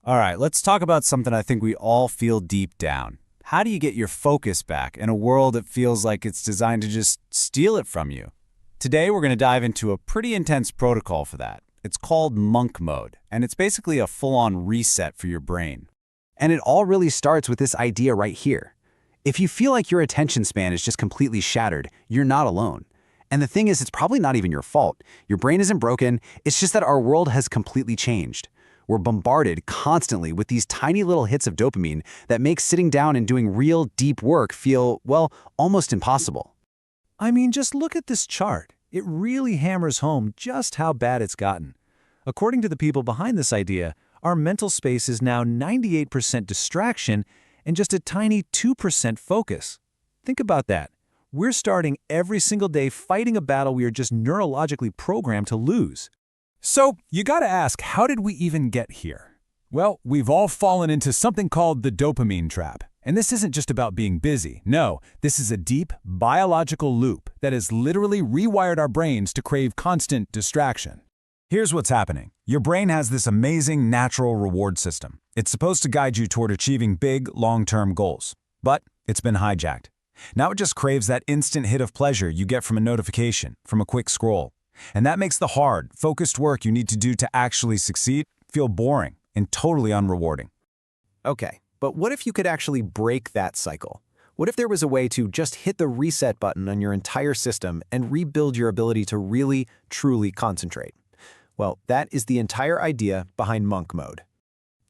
All right, let's talk about something I think we all feel deep down. How do you get your focus back in a world that feels like it's designed to just steal it from you? Today, we're going to dive into a pretty intense protocol for that. It's called monk mode, and it's basically a full-on reset for your brain. And it all really starts with this idea right here. If you feel like your attention span is just completely shattered, you're not alone. And the thing is, it's probably not even your fault. Your brain isn't broken, it's just that our world has completely changed. We're bombarded constantly with these tiny little hits of dopamine that make sitting down and doing real deep work feel, well, almost impossible. I mean, just look at this chart. It really hammers home just how bad it's gotten. According to the people behind this idea, our mental space is now 98% distraction and just a tiny 2% focus. Think about that. We're starting every single day fighting a battle we are just neurologically programmed to lose. So, you gotta ask, how did we even get here? Well, we've all fallen into something called the dopamine trap. And this isn't just about being busy. No, this is a deep, biological loop that has literally rewired our brains to crave constant distraction. Here's what's happening. Your brain has this amazing natural reward system. It's supposed to guide you toward achieving big, long-term goals. But it's been hijacked. Now it just craves that instant hit of pleasure you get from a notification, from a quick scroll. And that makes the hard, focused work you need to do to actually succeed feel boring and totally unrewarding. Okay, but what if you could actually break that cycle? What if there was a way to just hit the reset button on your entire system and rebuild your ability to really, truly concentrate? Well, that is the entire idea behind monk mode.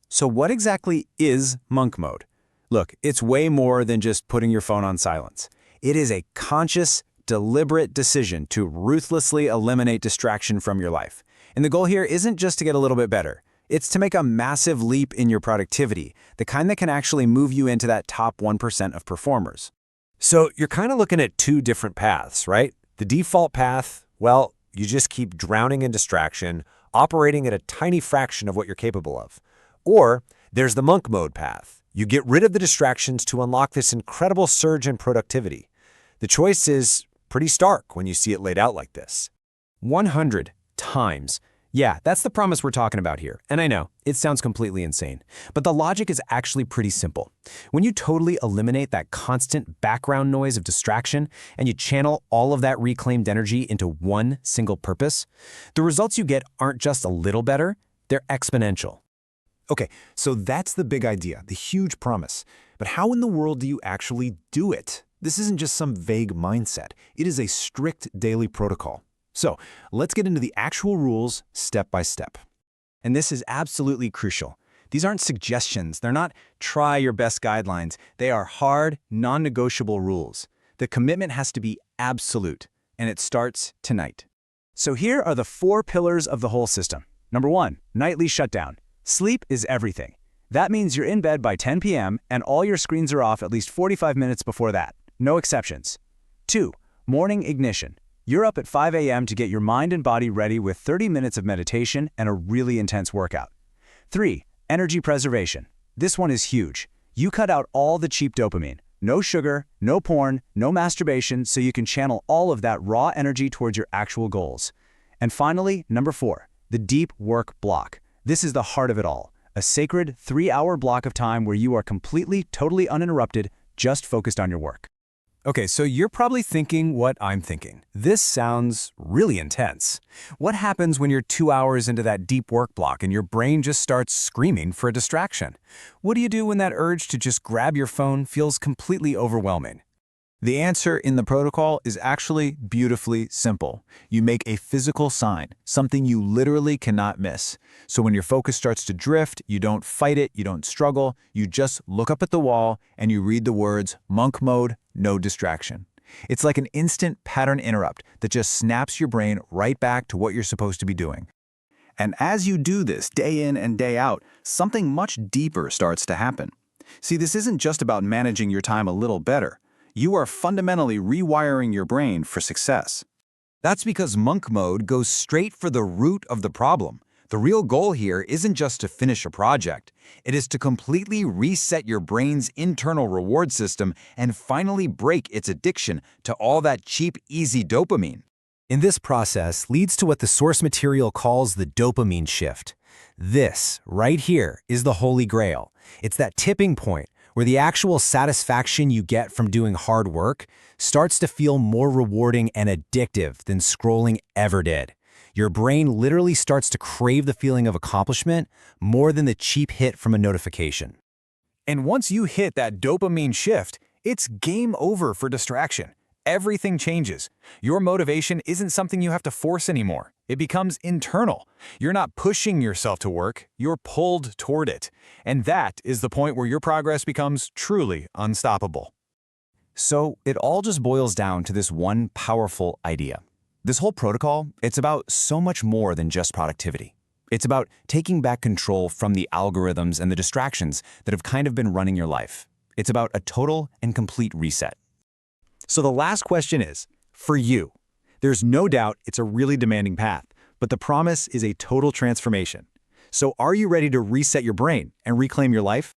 So what exactly is monk mode? Look, it's way more than just putting your phone on silence. It is a conscious, deliberate decision to ruthlessly eliminate distraction from your life. And the goal here isn't just to get a little bit better. It's to make a massive leap in your productivity, the kind that can actually move you into that top 1% of performers. So you're kind of looking at two different paths, right? The default path, well, you just keep drowning in distraction, operating at a tiny fraction of what you're capable of. Or there's the monk mode path. You get rid of the distractions to unlock this incredible surge in productivity. The choice is pretty stark when you see it laid out like this. 100 times. Yeah, that's the promise we're talking about here. And I know, it sounds completely insane. But the logic is actually pretty simple. When you totally eliminate that constant background noise of distraction and you channel all of that reclaimed energy into one single purpose, the results you get aren't just a little better, they're exponential. Okay, so that's the big idea, the huge promise. But how in the world do you actually do it? This isn't just some vague mindset. It is a strict daily protocol. So let's get into the actual rules step by step. And this is absolutely crucial. These aren't suggestions. They're not try your best guidelines. They are hard, non-negotiable rules. The commitment has to be absolute, and it starts tonight. So here are the 4 pillars of the whole system. Number 1, nightly shutdown. Sleep is everything. That means you're in bed by 10 p.m. and all your screens are off at least 45 minutes before that. No exceptions. 2, morning ignition. You're up at 5 a.m. to get your mind and body ready with 30 minutes of meditation and a really intense workout. 3, energy preservation. This one is huge. You cut out all the cheap dopamine. No sugar, no porn, no masturbation, so you can channel all of that raw energy towards your actual goals. And finally, number 4, the deep work block. This is the heart of it all. A sacred 3-hour block of time where you are completely, totally uninterrupted, just focused on your work. Okay, so you're probably thinking what I'm thinking. This sounds really intense. What happens when you're 2 hours into that deep work block and your brain just starts screaming for a distraction? What do you do when that urge to just grab your phone feels completely overwhelming? The answer in the protocol is actually beautifully simple. You make a physical sign, something you literally cannot miss. So when your focus starts to drift, you don't fight it, you don't struggle, you just look up at the wall and you read the words, monk mode, no distraction. It's like an instant pattern interrupt that just snaps your brain right back to what you're supposed to be doing. And as you do this day in and day out, something much deeper starts to happen. See, this isn't just about managing your time a little better. You are fundamentally rewiring your brain for success. That's because monk mode goes straight for the root of the problem. The real goal here isn't just to finish a project. It is to completely reset your brain's internal reward system and finally break its addiction to all that cheap, easy dopamine. And this process leads to what the source material calls the dopamine shift. This, right here, is the holy grail. It's that tipping point where the actual satisfaction you get from doing hard work starts to feel more rewarding and addictive than scrolling ever did. Your brain literally starts to crave the feeling of accomplishment more than the cheap hit from a notification. And once you hit that dopamine shift, it's game over for distraction. Everything changes. Your motivation isn't something you have to force anymore. It becomes internal. You're not pushing yourself to work, you're pulled toward it. And that is the point where your progress becomes truly unstoppable. So it all just boils down to this one powerful idea. This whole protocol, it's about so much more than just productivity. It's about taking back control from the algorithms and the distractions that have kind of been running your life. It's about a total and complete reset. So the last question is, for you, there's no doubt it's a really demanding path, but the promise is a total transformation. So are you ready to reset your brain and reclaim your life?